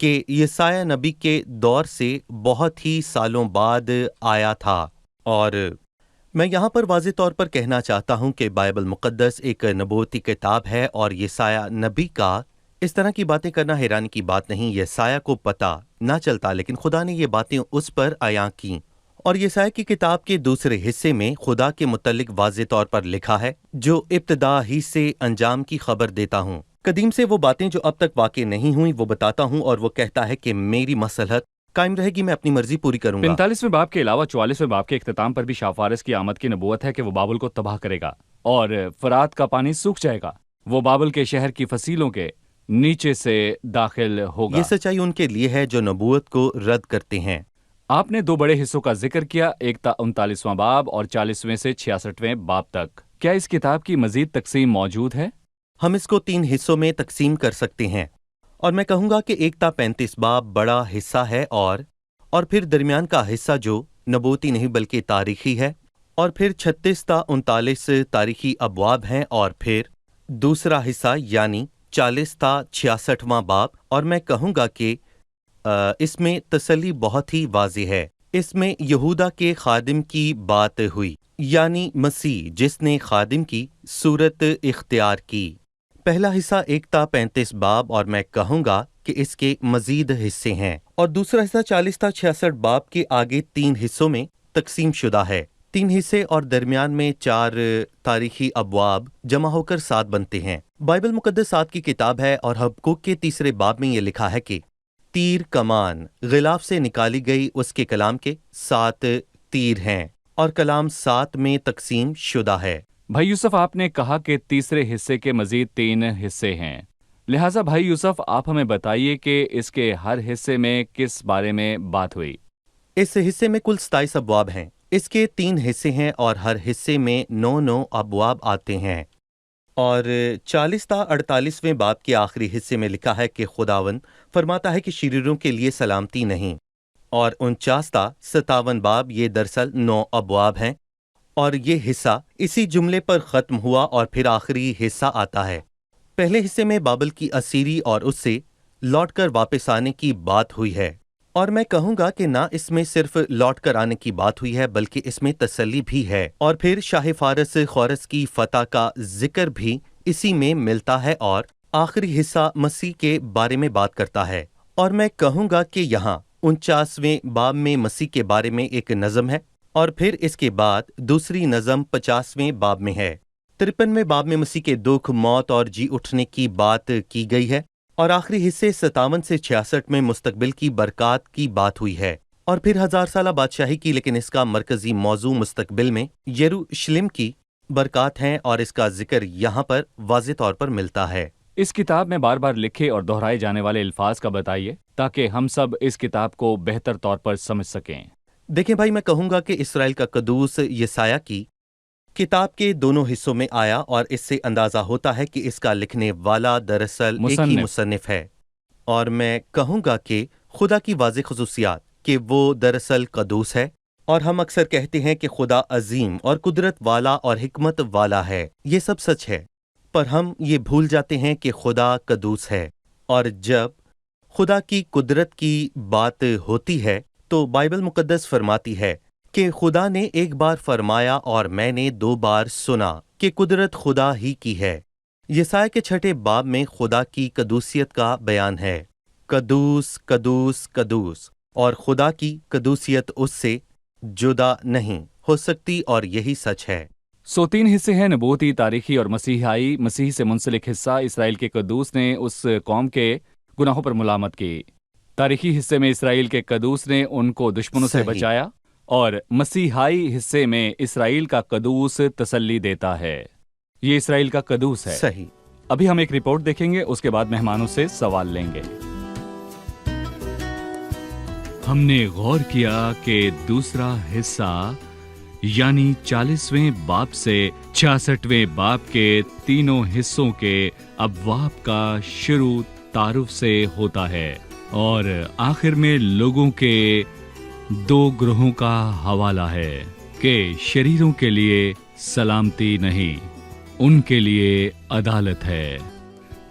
کہ یسایہ نبی کے دور سے بہت ہی سالوں بعد آیا تھا۔ اور میں یہاں پر واضح طور پر کہنا چاہتا ہوں کہ بائبل مقدس ایک نبوتی کتاب ہے، اور یسایہ نبی کا اس طرح کی باتیں کرنا حیرانی کی بات نہیں۔ یسایہ کو پتہ نہ چلتا، لیکن خدا نے یہ باتیں اس پر عیاں کیں، اور یسایہ کی کتاب کے دوسرے حصے میں خدا کے متعلق واضح طور پر لکھا ہے، جو ابتدا ہی سے انجام کی خبر دیتا ہوں۔ قدیم سے وہ باتیں جو اب تک واقع نہیں ہوئیں وہ بتاتا ہوں، اور وہ کہتا ہے کہ میری مصلحت قائم رہے گی، میں اپنی مرضی پوری کروں گا۔ 45ویں باب کے علاوہ 44ویں باب کے اختتام پر بھی شافارس کی آمد کی نبوت ہے کہ وہ بابل کو تباہ کرے گا اور فرات کا پانی سوکھ جائے گا۔ وہ بابل کے شہر کی فصیلوں کے نیچے سے داخل ہوگا۔ یہ سچائی ان کے لیے ہے جو نبوت کو رد کرتے ہیں۔ آپ نے دو بڑے حصوں کا ذکر کیا، ایک تھا 39واں باب اور 40ویں سے 66ویں باب تک۔ کیا اس کتاب کی مزید تقسیم موجود ہے؟ ہم اس کو 3 حصوں میں تقسیم کر سکتے ہیں، اور میں کہوں گا کہ ایک تا 35 باب بڑا حصہ ہے، اور پھر درمیان کا حصہ جو نبوتی نہیں بلکہ تاریخی ہے، اور پھر 36 تا 39 تاریخی ابواب ہیں، اور پھر دوسرا حصہ یعنی 40 تا 66واں باب۔ اور میں کہوں گا کہ اس میں تسلی بہت ہی واضح ہے۔ اس میں یہودا کے خادم کی بات ہوئی، یعنی مسیح جس نے خادم کی صورت اختیار کی۔ پہلا حصہ 1 تا 35 باب، اور میں کہوں گا کہ اس کے مزید حصے ہیں، اور دوسرا حصہ 40 تا 66 باب کے آگے 3 حصوں میں تقسیم شدہ ہے۔ 3 حصے اور درمیان میں 4 تاریخی ابواب جمع ہو کر 7 بنتے ہیں۔ بائبل مقدس 7 کی کتاب ہے، اور حبقوق کے 3 باب میں یہ لکھا ہے کہ تیر کمان غلاف سے نکالی گئی اس کے کلام کے 7 تیر ہیں، اور کلام 7 میں تقسیم شدہ ہے۔ بھائی یوسف، آپ نے کہا کہ تیسرے حصے کے مزید 3 حصے ہیں، لہٰذا بھائی یوسف آپ ہمیں بتائیے کہ اس کے ہر حصے میں کس بارے میں بات ہوئی؟ اس حصے میں کل 27 ابواب ہیں۔ اس کے 3 حصے ہیں، اور ہر حصے میں 9 ابواب آتے ہیں۔ اور 40 تا 48ویں باب کے آخری حصے میں لکھا ہے کہ خداوند فرماتا ہے کہ شریروں کے لیے سلامتی نہیں، اور 49 تا 57 باب یہ دراصل 9 ابواب ہیں، اور یہ حصہ اسی جملے پر ختم ہوا، اور پھر آخری حصہ آتا ہے۔ پہلے حصے میں بابل کی اسیری اور اس سے لوٹ کر واپس آنے کی بات ہوئی ہے، اور میں کہوں گا کہ نہ اس میں صرف لوٹ کر آنے کی بات ہوئی ہے بلکہ اس میں تسلی بھی ہے، اور پھر شاہ فارس خورس کی فتح کا ذکر بھی اسی میں ملتا ہے، اور آخری حصہ مسیح کے بارے میں بات کرتا ہے۔ اور میں کہوں گا کہ یہاں 49ویں باب میں مسیح کے بارے میں ایک نظم ہے، اور پھر اس کے بعد دوسری نظم 50ویں باب میں ہے۔ 53ویں باب میں مسیح کے دکھ، موت اور جی اٹھنے کی بات کی گئی ہے، اور آخری حصے 57 سے 66 میں مستقبل کی برکات کی بات ہوئی ہے، اور پھر 1000 سالہ بادشاہی کی، لیکن اس کا مرکزی موضوع مستقبل میں یروشلم کی برکات ہیں، اور اس کا ذکر یہاں پر واضح طور پر ملتا ہے۔ اس کتاب میں بار بار لکھے اور دہرائے جانے والے الفاظ کا بتائیے تاکہ ہم سب اس کتاب کو بہتر طور پر سمجھ سکیں۔ دیکھیں بھائی، میں کہوں گا کہ اسرائیل کا قدوس یسایہ کی کتاب کے دونوں حصوں میں آیا، اور اس سے اندازہ ہوتا ہے کہ اس کا لکھنے والا دراصل ایک ہی مصنف ہے، اور میں کہوں گا کہ خدا کی واضح خصوصیات کہ وہ دراصل قدوس ہے، اور ہم اکثر کہتے ہیں کہ خدا عظیم اور قدرت والا اور حکمت والا ہے، یہ سب سچ ہے، پر ہم یہ بھول جاتے ہیں کہ خدا قدوس ہے۔ اور جب خدا کی قدرت کی بات ہوتی ہے تو بائبل مقدس فرماتی ہے کہ خدا نے ایک بار فرمایا اور میں نے 2 بار سنا کہ قدرت خدا ہی کی ہے۔ یسایہ کے 6 باب میں خدا کی قدوسیت کا بیان ہے، قدوس قدوس قدوس، اور خدا کی قدوسیت اس سے جدا نہیں ہو سکتی، اور یہی سچ ہے۔ 3 حصے ہیں، نبوتی، تاریخی اور مسیحائی۔ مسیح سے منسلک حصہ اسرائیل کے قدوس نے اس قوم کے گناہوں پر ملامت کی۔ تاریخی حصے میں اسرائیل کے قدوس نے ان کو دشمنوں سے بچایا، اور مسیحائی حصے میں اسرائیل کا قدوس تسلی دیتا ہے۔ یہ اسرائیل کا قدوس ہے۔ صحیح۔ ابھی ہم ایک رپورٹ دیکھیں گے، اس کے بعد مہمانوں سے سوال لیں گے۔ ہم نے غور کیا کہ دوسرا حصہ یعنی 40ویں باب سے 66ویں باب کے تینوں حصوں کے ابواب کا شروع تعارف سے ہوتا ہے، اور آخر میں لوگوں کے 2 گروہوں کا حوالہ ہے کہ شریروں کے لیے سلامتی نہیں، ان کے لیے عدالت ہے۔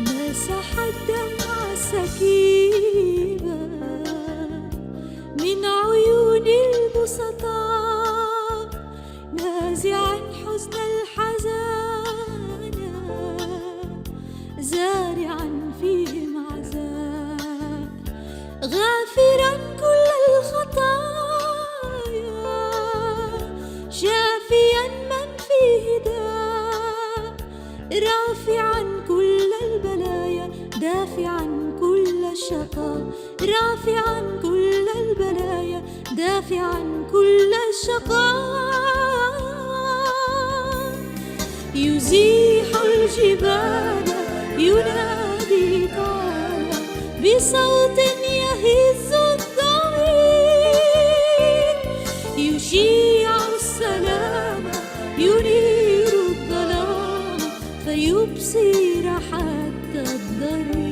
مسح الدمع سكيبا من عيون البسطاء، نازعا حزن الحزان، زارعا فيهم عذاب، غافرا كل الخطايا، شافيا من فيه داء، رافعا كل البلايا، دافعا كل الشقاء، رافعا كل البلايا، دافعا كل الشقاء، يزيح الجبال، ينادي تعالى بصوت يهز الضمير، يشيع السلام، ينير الظلام، فيبصر حتى الضرير.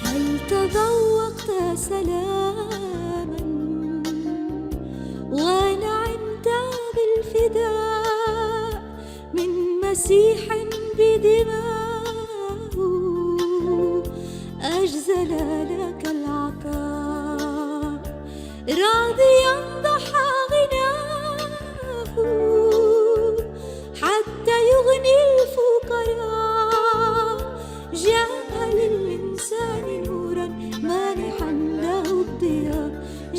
هل تذوقت سلاما ونعمت بالفداء من مسيح بدماءه أجزل لك العطاء، راضيا ضحى غناه حتى يغني الفقراء، جاء للإنسان نورا مانحا له الضياء،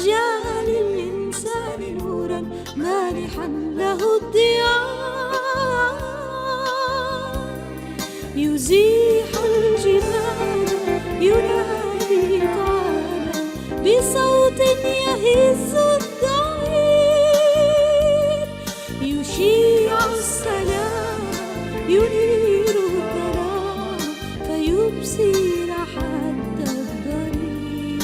جاء للإنسان نورا مانحا له الضياء، يزيح الجبال، ينادي تعالى بصوت يهز الضمير، يشيع السلام، ينير الظلام، فيبصر حتى الضرير،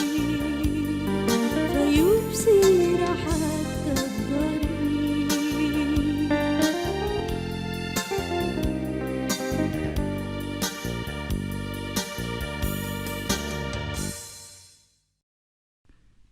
فيبصر حتى الضرير.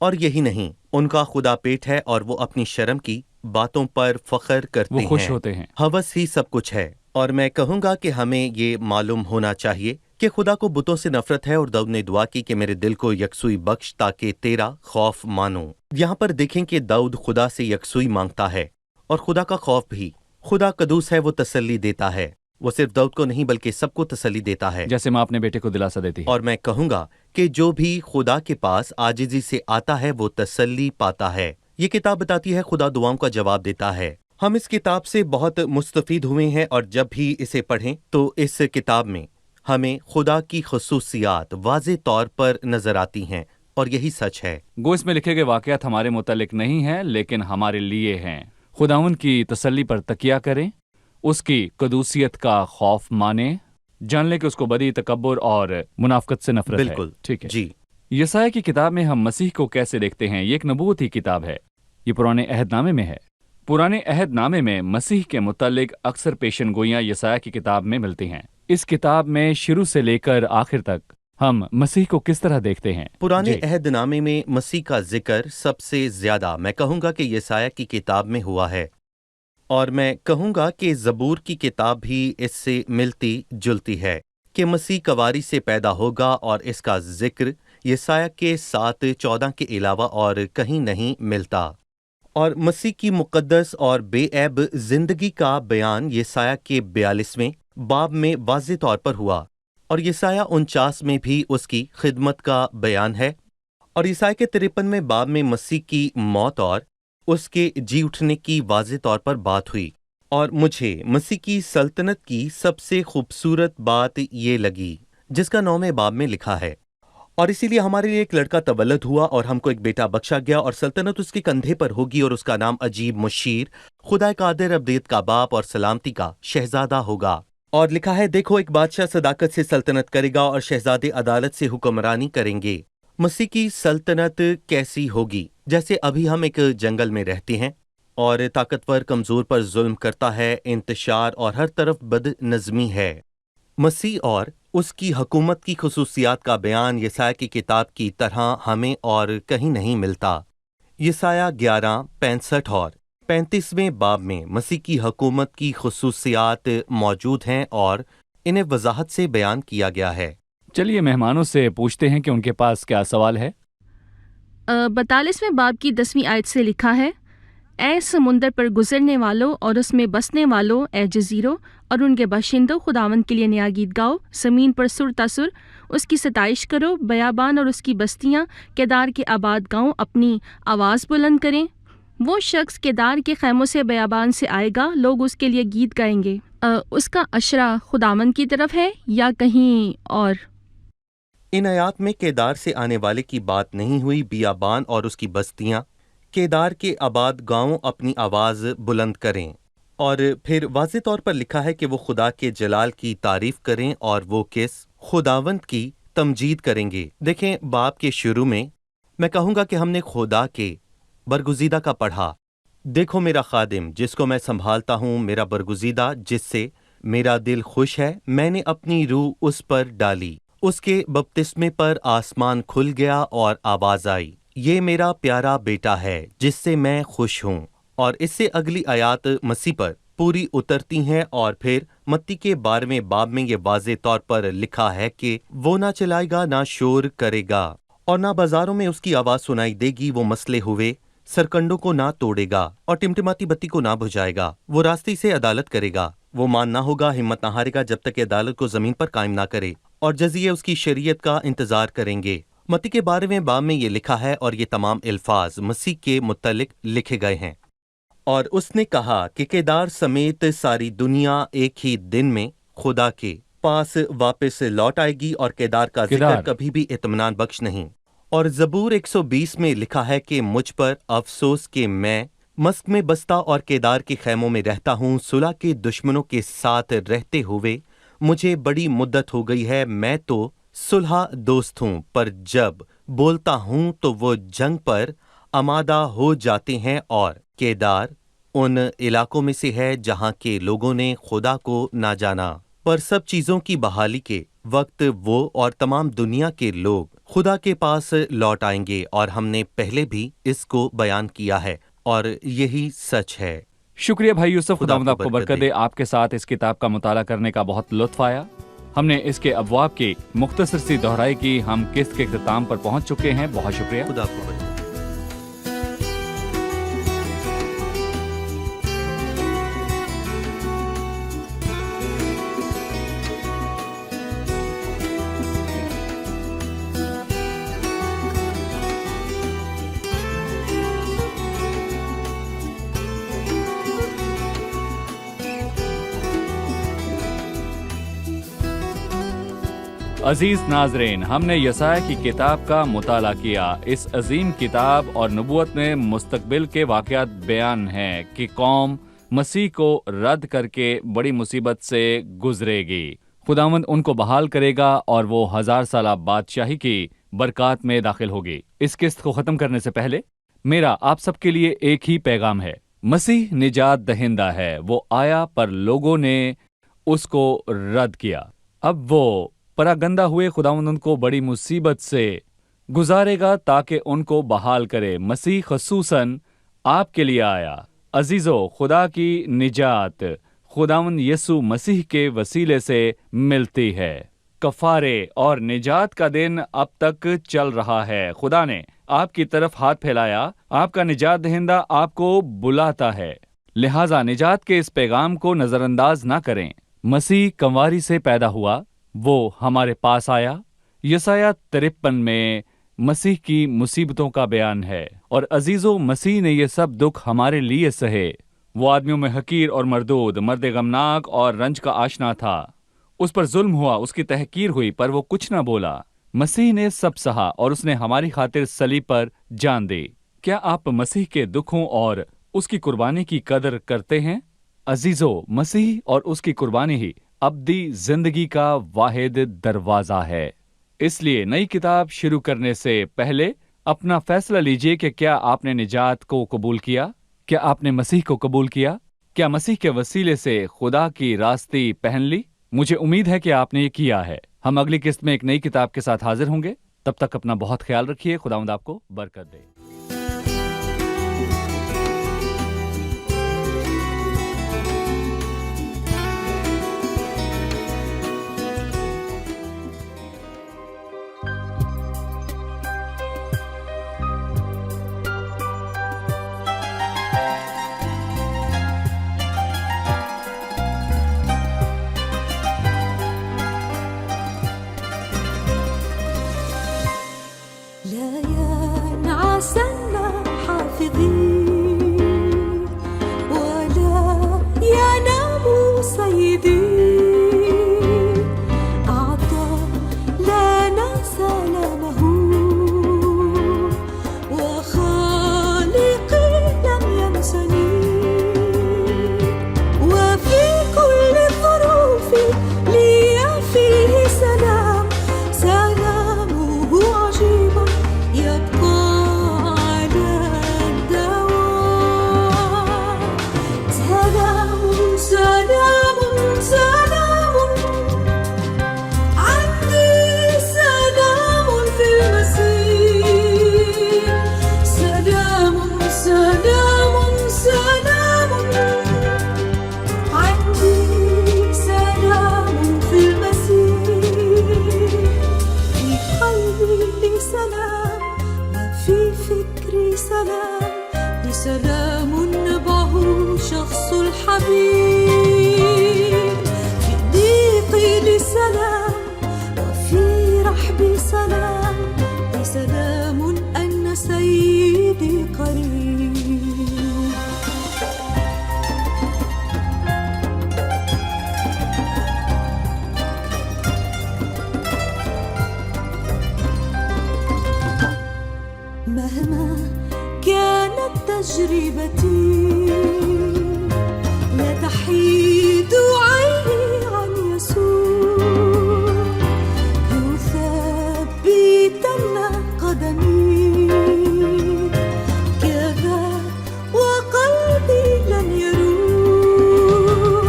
اور یہی نہیں، ان کا خدا پیٹ ہے اور وہ اپنی شرم کی باتوں پر فخر کرتے وہ خوش ہیں۔ ہوتے ہیں۔ ہوس ہی سب کچھ ہے، اور میں کہوں گا کہ ہمیں یہ معلوم ہونا چاہیے کہ خدا کو بتوں سے نفرت ہے، اور داؤد نے دعا کی کہ میرے دل کو یکسوئی بخش تاکہ تیرا خوف مانوں۔ یہاں پر دیکھیں کہ داؤد خدا سے یکسوئی مانگتا ہے، اور خدا کا خوف بھی۔ خدا قدوس ہے، وہ تسلی دیتا ہے، وہ صرف داؤد کو نہیں بلکہ سب کو تسلی دیتا ہے۔ جیسے ماں اپنے بیٹے کو دلاسا دیتی ہے۔ اور میں کہوں گا کہ جو بھی خدا کے پاس عاجزی سے آتا ہے وہ تسلی پاتا ہے۔ یہ کتاب بتاتی ہے خدا دعاؤں کا جواب دیتا ہے۔ ہم اس کتاب سے بہت مستفید ہوئے ہیں، اور جب بھی اسے پڑھیں تو اس کتاب میں ہمیں خدا کی خصوصیات واضح طور پر نظر آتی ہیں، اور یہی سچ ہے۔ گو اس میں لکھے گئے واقعات ہمارے متعلق نہیں ہیں لیکن ہمارے لیے ہیں۔ خداوند کی تسلی پر تکیہ کریں، اس کی قدوسیت کا خوف مانیں، جان لیں کہ اس کو بدی، تکبر اور منافقت سے نفرت ہے۔ بالکل ٹھیک ہے جی۔ یسایہ کی کتاب میں ہم مسیح کو کیسے دیکھتے ہیں؟ یہ ایک نبوتی کتاب ہے، یہ پرانے عہد نامے میں ہے۔ پرانے عہد نامے میں مسیح کے متعلق اکثر پیشن گوئیاں یسایہ کی کتاب میں ملتی ہیں۔ اس کتاب میں شروع سے لے کر آخر تک ہم مسیح کو کس طرح دیکھتے ہیں؟ پرانے جی۔ عہد نامے میں مسیح کا ذکر سب سے زیادہ میں کہوں گا کہ یسایہ کی کتاب میں ہوا ہے، اور میں کہوں گا کہ زبور کی کتاب بھی اس سے ملتی جلتی ہے کہ مسیح کواری سے پیدا ہوگا، اور اس کا ذکر یسایہ کے 7:14 کے علاوہ اور کہیں نہیں ملتا۔ اور مسیح کی مقدس اور بے عیب زندگی کا بیان یسایہ کے 42ویں باب میں واضح طور پر ہوا، اور یسایہ 49 میں بھی اس کی خدمت کا بیان ہے، اور یسایہ کے 53ویں باب میں مسیح کی موت اور اس کے جی اٹھنے کی واضح طور پر بات ہوئی۔ اور مجھے مسیح کی سلطنت کی سب سے خوبصورت بات یہ لگی جس کا 9ویں باب میں لکھا ہے، اور اسی لیے ہمارے لیے ایک لڑکا تولد ہوا، اور ہم کو ایک بیٹا بخشا گیا، اور سلطنت اس کے کندھے پر ہوگی، اور اس کا نام عجیب، مشیر، خدا قادر، ابدیت کا باپ اور سلامتی کا شہزادہ ہوگا۔ اور لکھا ہے، دیکھو ایک بادشاہ صداقت سے سلطنت کرے گا، اور شہزادے عدالت سے حکمرانی کریں گے۔ مسیح کی سلطنت کیسی ہوگی؟ جیسے ابھی ہم ایک جنگل میں رہتے ہیں، اور طاقتور کمزور پر ظلم کرتا ہے، انتشار اور ہر طرف بد نظمی ہے۔ مسیح اور اس کی حکومت کی خصوصیات کا بیان یسایہ کی کتاب کی طرح ہمیں اور کہیں نہیں ملتا۔ یسایہ 11:65 اور 35ویں باب میں مسیح کی حکومت کی خصوصیات موجود ہیں، اور انہیں وضاحت سے بیان کیا گیا ہے۔ چلیے مہمانوں سے پوچھتے ہیں کہ ان کے پاس کیا سوال ہے۔ 42ویں باب کی 10ویں آیت سے لکھا ہے، اے سمندر پر گزرنے والوں اور اس میں بسنے والوں، اے جزیروں اور ان کے باشندوں، خداوند کے لیے نیا گیت گاؤ، زمین پر سر تسر اس کی ستائش کرو، بیابان اور اس کی بستیاں، کیدار کے آباد گاؤں اپنی آواز بلند کریں۔ وہ شخص کیدار کے خیموں سے بیابان سے آئے گا، لوگ اس کے لیے گیت گائیں گے۔ اس کا اشرہ خداوند کی طرف ہے یا کہیں اور؟ ان آیات میں کیدار سے آنے والے کی بات نہیں ہوئی، بیابان اور اس کی بستیاں، کیدار کے آباد گاؤں اپنی آواز بلند کریں، اور پھر واضح طور پر لکھا ہے کہ وہ خدا کے جلال کی تعریف کریں، اور وہ کس خداوند کی تمجید کریں گے۔ دیکھیں باب کے شروع میں کہوں گا کہ ہم نے خدا کے برگزیدہ کا پڑھا۔ دیکھو میرا خادم جس کو میں سنبھالتا ہوں، میرا برگزیدہ جس سے میرا دل خوش ہے، میں نے اپنی روح اس پر ڈالی۔ اس کے بپتسمے پر آسمان کھل گیا اور آواز آئی، یہ میرا پیارا بیٹا ہے جس سے میں خوش ہوں۔ اور اس سے اگلی آیات مسیح پر پوری اترتی ہیں، اور پھر متی کے 12ویں باب میں یہ واضح طور پر لکھا ہے کہ وہ نہ چلائے گا، نہ شور کرے گا، اور نہ بازاروں میں اس کی آواز سنائی دے گی۔ وہ مسلے ہوئے سرکنڈوں کو نہ توڑے گا، اور ٹمٹماتی بتی کو نہ بجھائے گا۔ وہ راستے سے عدالت کرے گا، وہ مان نہ ہوگا، ہمت نہ ہارے گا جب تک کہ عدالت کو زمین پر قائم نہ کرے، اور جزیے اس کی شریعت کا انتظار کریں گے۔ متی کے 12ویں باب میں یہ لکھا ہے، اور یہ تمام الفاظ مسیح کے متعلق لکھے گئے ہیں۔ اور اس نے کہا کہ کیدار سمیت ساری دنیا ایک ہی دن میں خدا کے پاس واپس لوٹ آئے گی، اور کیدار کا ذکر کبھی بھی اطمینان بخش نہیں۔ اور زبور 120 میں لکھا ہے کہ مجھ پر افسوس کہ میں مسک میں بستا اور کیدار کے خیموں میں رہتا ہوں، صلح کے دشمنوں کے ساتھ رہتے ہوئے مجھے بڑی مدت ہو گئی ہے۔ میں تو صلح دوست ہوں، پر جب بولتا ہوں تو وہ جنگ پر آمادہ ہو جاتے ہیں، اور کیدار ان علاقوں میں سے ہے جہاں کے لوگوں نے خدا کو نہ جانا۔ پر سب چیزوں کی بحالی کے وقت وہ اور تمام دنیا کے لوگ خدا کے پاس لوٹ آئیں گے، اور ہم نے پہلے بھی اس کو بیان کیا ہے اور یہی سچ ہے۔ شکریہ بھائی یوسف، خداوند آپ کو برکت برکت دے۔ آپ کے ساتھ اس کتاب کا مطالعہ کرنے کا بہت لطف آیا۔ ہم نے اس کے ابواب کی مختصر سی دہرائی کی، ہم قسط کے اختتام پر پہنچ چکے ہیں۔ بہت شکریہ۔ خدا کو برکت دے۔ عزیز ناظرین، ہم نے یسایہ کی کتاب کا مطالعہ کیا۔ اس عظیم کتاب اور نبوت میں مستقبل کے واقعات بیان ہیں کہ قوم مسیح کو رد کر کے بڑی مصیبت سے گزرے گی۔ خداوند ان کو بحال کرے گا اور وہ 1000 سالہ بادشاہی کی برکات میں داخل ہوگی۔ اس قسط کو ختم کرنے سے پہلے میرا آپ سب کے لیے ایک ہی پیغام ہے۔ مسیح نجات دہندہ ہے، وہ آیا پر لوگوں نے اس کو رد کیا۔ اب وہ پراگندہ ہوئے خداوند ان کو بڑی مصیبت سے گزارے گا تاکہ ان کو بحال کرے۔ مسیح خصوصاً آپ کے لیے آیا۔ عزیزو، خدا کی نجات خداوند یسوع مسیح کے وسیلے سے ملتی ہے۔ کفارے اور نجات کا دن اب تک چل رہا ہے۔ خدا نے آپ کی طرف ہاتھ پھیلایا، آپ کا نجات دہندہ آپ کو بلاتا ہے۔ لہٰذا نجات کے اس پیغام کو نظر انداز نہ کریں۔ مسیح کنواری سے پیدا ہوا، وہ ہمارے پاس آیا۔ یسایہ 53 میں مسیح کی مصیبتوں کا بیان ہے، اور عزیزو، مسیح نے یہ سب دکھ ہمارے لیے سہے۔ وہ آدمیوں میں حقیر اور مردود، مرد غمناک اور رنج کا آشنا تھا۔ اس پر ظلم ہوا، اس کی تحقیر ہوئی، پر وہ کچھ نہ بولا۔ مسیح نے سب سہا اور اس نے ہماری خاطر صلیب پر جان دی۔ کیا آپ مسیح کے دکھوں اور اس کی قربانی کی قدر کرتے ہیں؟ عزیزو، مسیح اور اس کی قربانی ہی ابدی زندگی کا واحد دروازہ ہے۔ اس لیے نئی کتاب شروع کرنے سے پہلے اپنا فیصلہ لیجئے کہ کیا آپ نے نجات کو قبول کیا؟ کیا آپ نے مسیح کو قبول کیا؟ کیا مسیح کے وسیلے سے خدا کی راستی پہن لی؟ مجھے امید ہے کہ آپ نے یہ کیا ہے۔ ہم اگلی قسط میں ایک نئی کتاب کے ساتھ حاضر ہوں گے۔ تب تک اپنا بہت خیال رکھیے۔ خداوند آپ کو برکت دے۔ لا ينعسن حافظي ولا ينام سيدي، أعطى لنا سلامه وخالقي لم ينسني، وفي كل الظروف لي فيه سلام، سلامه عجيب يبقى على الدوام. سلام سلام سلام عندي، سلام في المسيح، سلام سلام سلام عندي، سلام في المسيح، في قلبي لي سلام وفي فكري سلام، لي سلام نبعه شخص الحبيب، في ضيقي لي سلام وفي رحبي سلام، لي سلام أن سيدي قريب. مهما كانت تجربتي لا تحيد عيني عن يسوع، يثبتن قدمي كذا وقلبي لن يروح،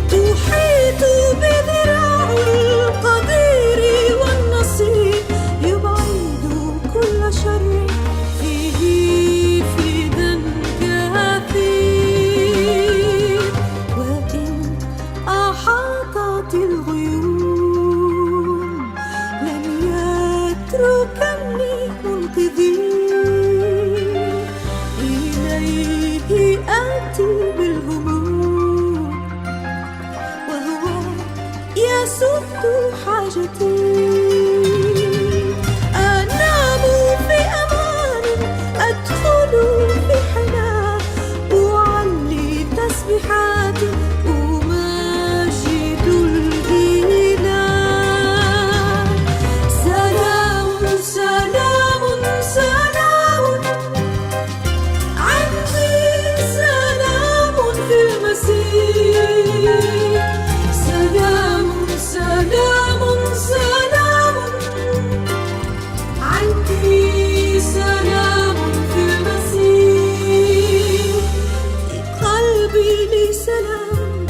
تحيط بذراع القدير بعد حاجتي أنام في أمان أدخل في حنان أعلي تسبيحاتي أماجد الإله سلام سلام سلام عندي سلام في المسيح سلام سلام سلام عندي سلام في المسيح في قلبي لي سلام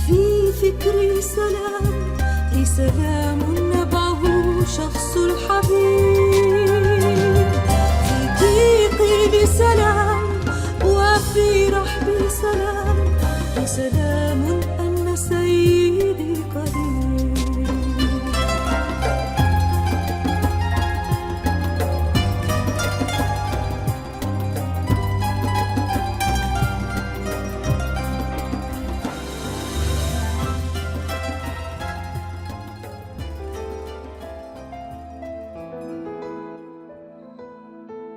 وفي فكري سلام لي سلام نبعه شخص الحبيب في ضيقي لي سلام وفي رحبي سلام لي سلام أن سيدي قريب